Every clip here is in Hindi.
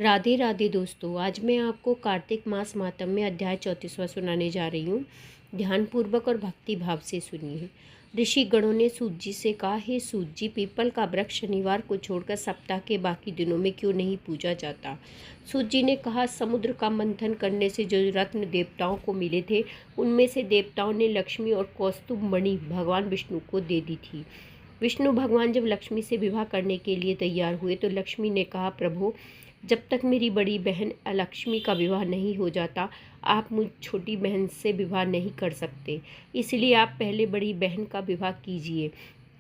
राधे राधे दोस्तों, आज मैं आपको कार्तिक मास माहात्म्य अध्याय 34वां सुनाने जा रही हूँ। ध्यानपूर्वक और भक्ति भाव से सुनिए। ऋषि गणों ने सूत जी से कहा, हे सूत जी, पीपल का वृक्ष शनिवार को छोड़कर सप्ताह के बाकी दिनों में क्यों नहीं पूजा जाता? सूत जी ने कहा, समुद्र का मंथन करने से जो रत्न देवताओं को मिले थे, उनमें से देवताओं ने लक्ष्मी और कौस्तुभ मणि भगवान विष्णु को दे दी थी। विष्णु भगवान जब लक्ष्मी से विवाह करने के लिए तैयार हुए तो लक्ष्मी ने कहा, प्रभु, जब तक मेरी बड़ी बहन लक्ष्मी का विवाह नहीं हो जाता, आप मुझ छोटी बहन से विवाह नहीं कर सकते। इसलिए आप पहले बड़ी बहन का विवाह कीजिए,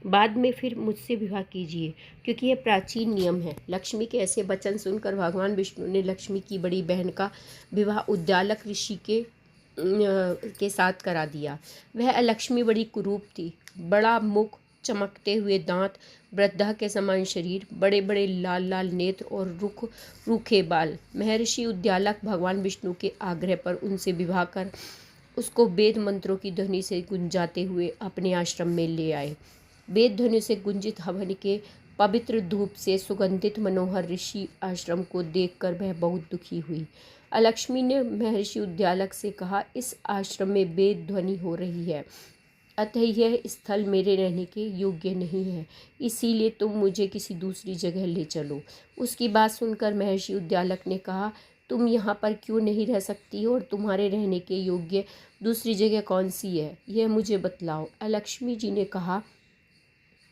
बाद में फिर मुझसे विवाह कीजिए, क्योंकि यह प्राचीन नियम है। लक्ष्मी के ऐसे वचन सुनकर भगवान विष्णु ने लक्ष्मी की बड़ी बहन का विवाह उद्दालक ऋषि के साथ करा दिया। वह लक्ष्मी बड़ी कुरूप थी, बड़ा मुख, चमकते हुए दांत, वृद्धा के समान शरीर, बड़े बड़े लाल लाल नेत्र और रूखे बाल। महर्षि उद्दालक भगवान विष्णु के आग्रह पर उनसे विवाह कर उसको वेद मंत्रों की ध्वनि से गुंजाते हुए अपने आश्रम में ले आए। वेद ध्वनि से गुंजित हवन के पवित्र धूप से सुगंधित मनोहर ऋषि आश्रम को देखकर वह बहुत दुखी हुई। लक्ष्मी ने महर्षि उद्दालक से कहा, इस आश्रम में वेद ध्वनि हो रही है, अतः यह स्थल मेरे रहने के योग्य नहीं है, इसीलिए तुम मुझे किसी दूसरी जगह ले चलो। उसकी बात सुनकर महर्षि उद्दालक ने कहा, तुम यहाँ पर क्यों नहीं रह सकती और तुम्हारे रहने के योग्य दूसरी जगह कौन सी है, यह मुझे बतलाओ। लक्ष्मी जी ने कहा,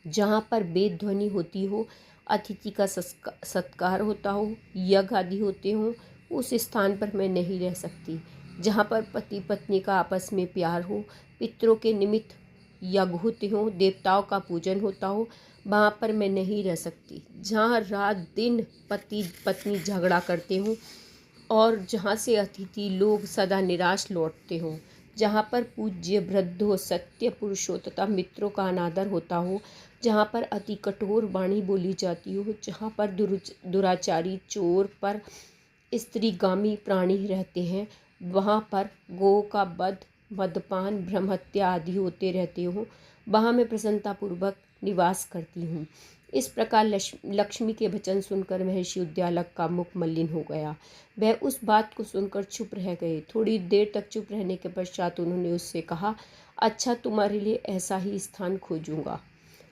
जहाँ पर वेद ध्वनि होती हो, अतिथि का सत्कार होता हो, यज्ञ आदि होते हों, उस स्थान पर मैं नहीं रह सकती। जहाँ पर पति पत्नी का आपस में प्यार हो, पितरों के निमित्त यज्ञ होते हों, देवताओं का पूजन होता हो, वहाँ पर मैं नहीं रह सकती। जहाँ रात दिन पति पत्नी झगड़ा करते हों और जहाँ से अतिथि लोग सदा निराश लौटते हों, जहाँ पर पूज्य वृद्धों, सत्य पुरुषों तथा मित्रों का अनादर होता हो, जहाँ पर अति कठोर वाणी बोली जाती हो, जहाँ पर दुराचारी, चोर, पर स्त्रीगामी प्राणी रहते हैं, वहाँ पर गौ का वध, मदपान, ब्रह्महत्या आदि होते रहते हों, वहाँ मैं प्रसन्नतापूर्वक निवास करती हूँ। इस प्रकार लक्ष्मी के वचन सुनकर महर्षि उद्दालक का मुख मलिन हो गया। वह उस बात को सुनकर चुप रह गए। थोड़ी देर तक चुप रहने के पश्चात उन्होंने उससे कहा, अच्छा, तुम्हारे लिए ऐसा ही स्थान खोजूंगा,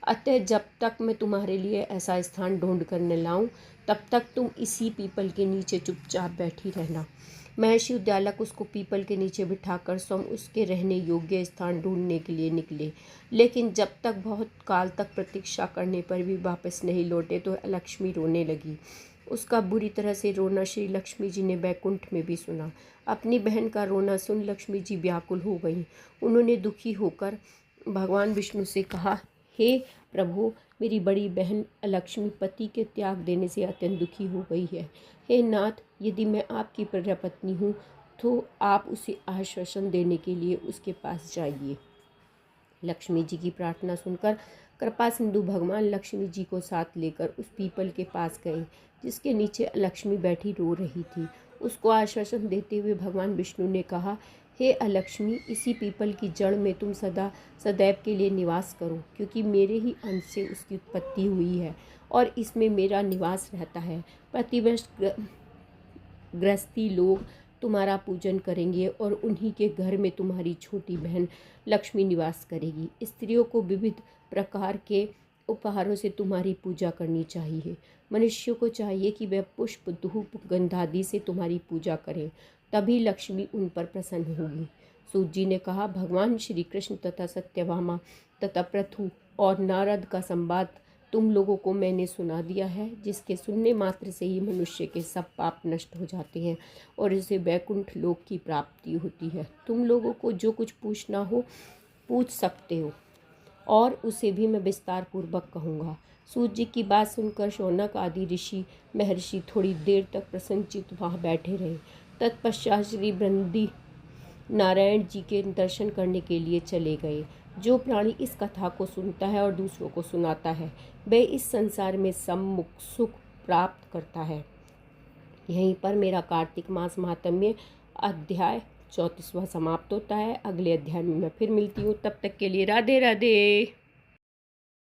अतः जब तक मैं तुम्हारे लिए ऐसा स्थान ढूंढ कर न लाऊं, तब तक तुम इसी पीपल के नीचे चुपचाप बैठी रहना। महर्षि उद्दालक उसको पीपल के नीचे बिठाकर स्वयं उसके रहने योग्य स्थान ढूंढने के लिए निकले, लेकिन जब तक बहुत काल तक प्रतीक्षा करने पर भी वापस नहीं लौटे तो लक्ष्मी रोने लगी। उसका बुरी तरह से रोना श्री लक्ष्मी जी ने बैकुंठ में भी सुना। अपनी बहन का रोना सुन लक्ष्मी जी व्याकुल हो गईं। उन्होंने दुखी होकर भगवान विष्णु से कहा, हे प्रभु, मेरी बड़ी बहन लक्ष्मी पति के त्याग देने से अत्यंत दुखी हो गई है। हे नाथ, यदि मैं आपकी प्रिय पत्नी हूँ तो आप उसे आश्वासन देने के लिए उसके पास जाइए। लक्ष्मी जी की प्रार्थना सुनकर कृपा सिंधु भगवान लक्ष्मी जी को साथ लेकर उस पीपल के पास गए जिसके नीचे लक्ष्मी बैठी रो रही थी। उसको आश्वासन देते हुए भगवान विष्णु ने कहा, हे अलक्ष्मी, इसी पीपल की जड़ में तुम सदैव के लिए निवास करो, क्योंकि मेरे ही अंश से उसकी उत्पत्ति हुई है और इसमें मेरा निवास रहता है। प्रतिवर्ष गृहस्थी लोग तुम्हारा पूजन करेंगे और उन्हीं के घर में तुम्हारी छोटी बहन लक्ष्मी निवास करेगी। स्त्रियों को विविध प्रकार के उपहारों से तुम्हारी पूजा करनी चाहिए। मनुष्यों को चाहिए कि वह पुष्प, धूप, गंधादि से तुम्हारी पूजा करें, तभी लक्ष्मी उन पर प्रसन्न होगी। सूत जी ने कहा, भगवान श्री कृष्ण तथा सत्यभामा तथा पृथु और नारद का संवाद तुम लोगों को मैंने सुना दिया है, जिसके सुनने मात्र से ही मनुष्य के सब पाप नष्ट हो जाते हैं और इसे वैकुंठ लोक की प्राप्ति होती है। तुम लोगों को जो कुछ पूछना हो पूछ सकते हो और उसे भी मैं विस्तार पूर्वक कहूँगा। सूत जी की बात सुनकर शौनक आदि ऋषि महर्षि थोड़ी देर तक प्रसन्नचित्त वहाँ बैठे रहे। तत्पश्चात श्री बृंदी नारायण जी के दर्शन करने के लिए चले गए। जो प्राणी इस कथा को सुनता है और दूसरों को सुनाता है, वह इस संसार में सम्मुख सुख प्राप्त करता है। यहीं पर मेरा कार्तिक मास महात्म्य अध्याय 34वां समाप्त होता है। अगले अध्याय में मैं फिर मिलती हूँ। तब तक के लिए राधे राधे।